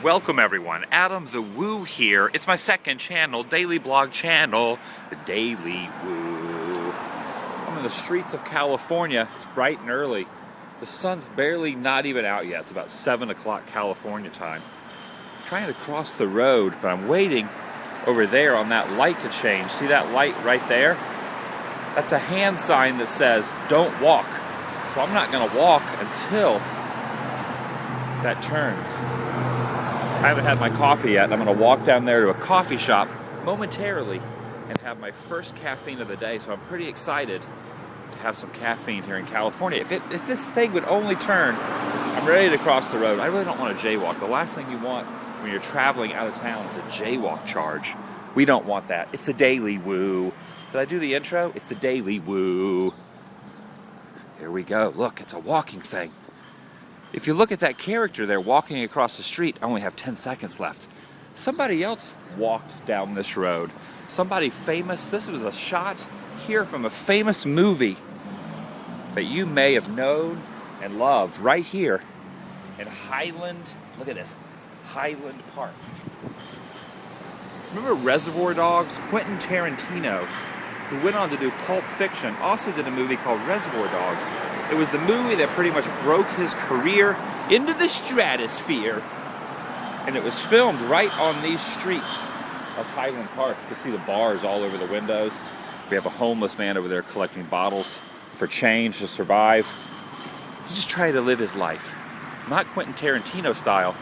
Welcome everyone, Adam the Woo here. It's my second channel, daily blog channel, The Daily Woo. I'm in the streets of California. It's bright and early. The sun's barely not even out yet. It's about 7 o'clock California time. I'm trying to cross the road, but I'm waiting over there on that light to change. See that light right there? That's a hand sign that says, don't walk. So I'm not gonna walk until that turns. I haven't had my coffee yet. I'm going to walk down there to a coffee shop momentarily and have my first caffeine of the day. So I'm pretty excited to have some caffeine here in California. If this thing would only turn, I'm ready to cross the road. I really don't want to jaywalk. The last thing you want when you're traveling out of town is a jaywalk charge. We don't want that. It's the Daily Woo. Did I do the intro? It's the Daily Woo. There we go. Look, it's a walking thing. If you look at that character there walking across the street, I only have 10 seconds left. Somebody else walked down this road. Somebody famous. This was a shot here from a famous movie that you may have known and loved right here in Highland. Look at this, Highland Park. Remember Reservoir Dogs? Quentin Tarantino, who went on to do Pulp Fiction, also did a movie called Reservoir Dogs. It was the movie that pretty much broke his career into the stratosphere. And it was filmed right on these streets of Highland Park. You can see the bars all over the windows. We have a homeless man over there collecting bottles for change to survive. He's just trying to live his life. Not Quentin Tarantino style,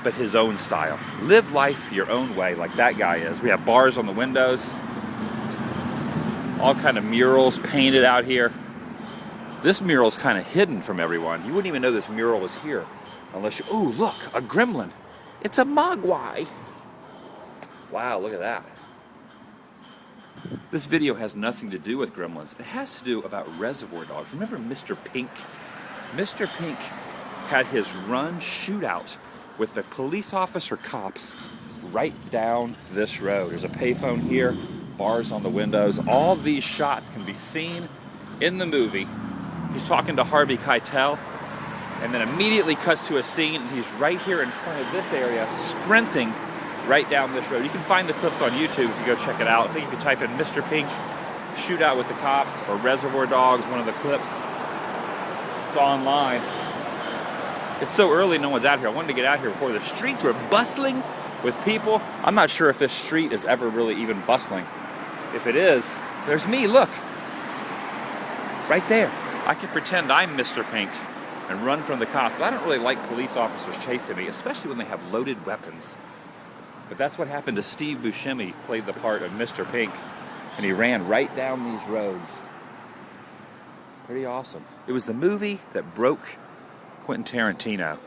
but his own style. Live life your own way like that guy is. We have bars on the windows. All kind of murals painted out here. This mural's kind of hidden from everyone. You wouldn't even know this mural was here unless you, ooh, look, a gremlin. It's a mogwai. Wow, look at that. This video has nothing to do with gremlins. It has to do about Reservoir Dogs. Remember Mr. Pink? Mr. Pink had his run shootout with the police officer cops right down this road. There's a payphone here, bars on the windows. All these shots can be seen in the movie. He's talking to Harvey Keitel, and then immediately cuts to a scene, and he's right here in front of this area, sprinting right down this road. You can find the clips on YouTube if you go check it out. I think if you type in Mr. Pink shootout with the cops or Reservoir Dogs, one of the clips, it's online. It's so early, no one's out here. I wanted to get out here before the streets were bustling with people. I'm not sure if this street is ever really even bustling. If it is, there's me, look. Right there. I can pretend I'm Mr. Pink and run from the cops, but I don't really like police officers chasing me, especially when they have loaded weapons. But that's what happened to Steve Buscemi, played the part of Mr. Pink, and he ran right down these roads. Pretty awesome. It was the movie that broke Quentin Tarantino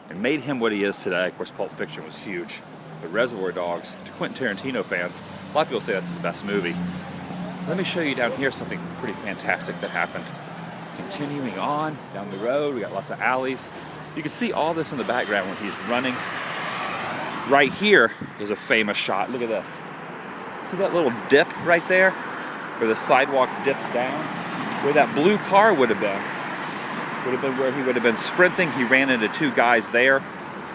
and made him what he is today. Of course, Pulp Fiction was huge. The Reservoir Dogs, to Quentin Tarantino fans, a lot of people say that's his best movie. Let me show you down here something pretty fantastic that happened. Continuing on down the road, we got lots of alleys. You can see all this in the background when he's running. Right here is a famous shot. Look at this. See that little dip right there? Where the sidewalk dips down? Where that blue car would have been. Would have been where he would have been sprinting. He ran into two guys there,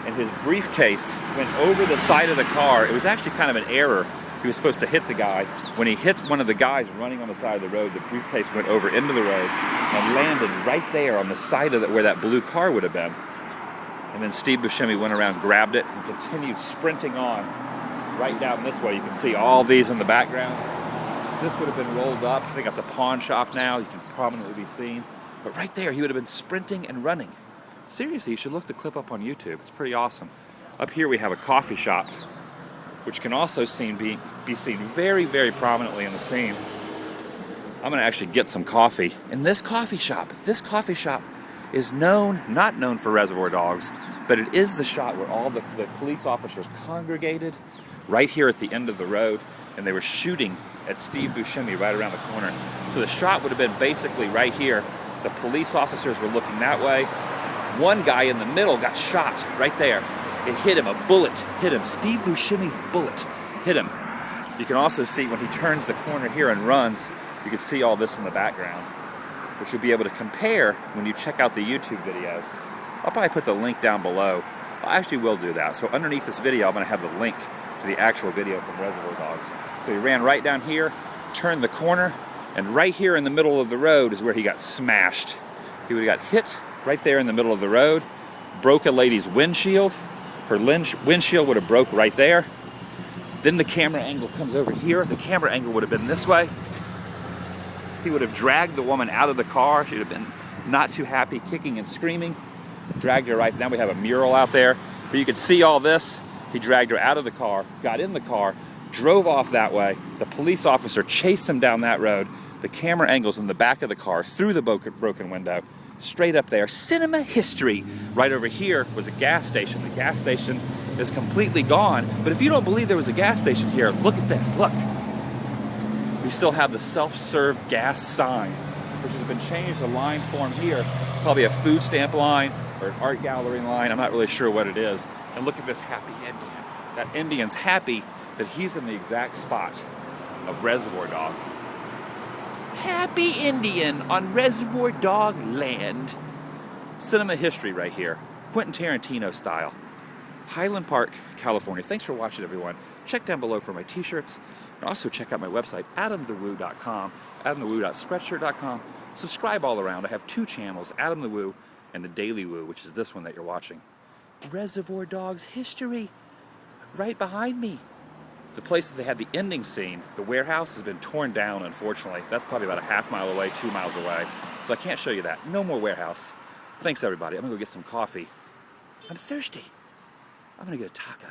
and his briefcase went over the side of the car. It was actually kind of an error. He was supposed to hit the guy. When he hit one of the guys running on the side of the road, the briefcase went over into the road and landed right there on the side of where that blue car would have been. And then Steve Buscemi went around, grabbed it, and continued sprinting on right down this way. You can see all these in the background. This would have been rolled up. I think that's a pawn shop now. You can prominently be seen. But right there, he would have been sprinting and running. Seriously, you should look the clip up on YouTube. It's pretty awesome. Up here we have a coffee shop, which can also be seen very, very prominently in the scene. I'm gonna actually get some coffee. In this coffee shop is not known for Reservoir Dogs, but it is the shot where all the police officers congregated right here at the end of the road, and they were shooting at Steve Buscemi right around the corner. So the shot would have been basically right here. The police officers were looking that way. One guy in the middle got shot right there. It hit him, a bullet hit him. Steve Buscemi's bullet hit him. You can also see when he turns the corner here and runs, you can see all this in the background, which you'll be able to compare when you check out the YouTube videos. I'll probably put the link down below I actually will do that. So underneath this video, I'm going to have the link to the actual video from Reservoir Dogs. So he ran right down here, turned the corner, and right here in the middle of the road is where he got smashed. He would have got hit right there in the middle of the road, broke a lady's windshield. Her windshield would have broke right there. Then the camera angle comes over here. If the camera angle would have been this way, he would have dragged the woman out of the car. She would have been not too happy, kicking and screaming. Dragged her right. Now we have a mural out there, but you could see all this. He dragged her out of the car, got in the car, drove off that way. The police officer chased him down that road. The camera angles in the back of the car, through the broken window, straight up there. Cinema history. Right over here was a gas station. The gas station is completely gone. But if you don't believe there was a gas station here, look at this. Look. We still have the self-serve gas sign, which has been changed. The line form here, probably a food stamp line or an art gallery line. I'm not really sure what it is. And look at this happy Indian. That Indian's happy that he's in the exact spot of Reservoir Dogs. Happy Indian on Reservoir Dog land. Cinema history right here. Quentin Tarantino style. Highland Park, California. Thanks for watching, everyone. Check down below for my t-shirts. And also check out my website, adamthewoo.com, adamthewoo.spreadshirt.com. Subscribe all around. I have 2 channels, Adam the Woo and The Daily Woo, which is this one that you're watching. Reservoir Dogs history. Right behind me. The place that they had the ending scene, the warehouse, has been torn down, unfortunately. That's probably about a half mile away, 2 miles away. So I can't show you that. No more warehouse. Thanks, everybody. I'm going to go get some coffee. I'm thirsty. I'm going to get a taco.